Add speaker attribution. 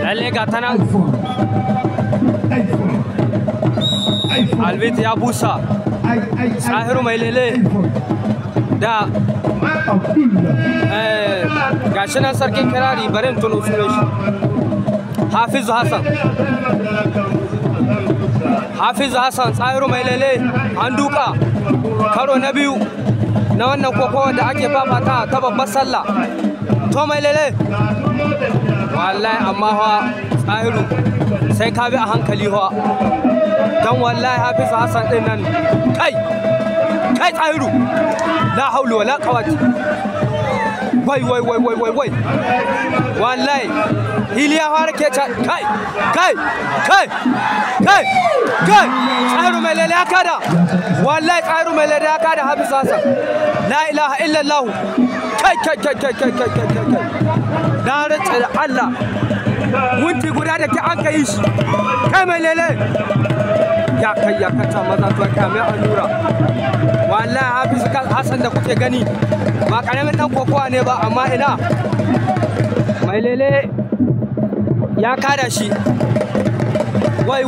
Speaker 1: lalle ga ta nan Albit ya busa Tsahiru mai lele da gashi nan sarkin kirari barin tuno sunan shi Hafizu Hassan Tsahiru mai lele an duka karo na biyu na wannan kokowa da ake fafata ta babbar sallah to mai lele wallahi amma fa Tsahiru sai ka bi a hankali fa dan wallahi Hafizu Hassan din nan kai Tsahiru la haula wala quwwata wai wallahi hiliya har ke ta kai Tsahiru mai lele ya kada wallahi Tsahiru mai lele ya kada Hafizu Hassan la ilaha illallah kai da rantsa da Allah wunti guda da ke an kai shi kai mai lele ya kata maza to kai mai allura wallahi Hafizu Hassan da kuke gani ba karamin dan kokowa ne ba amma ina mai lele ya kada shi wai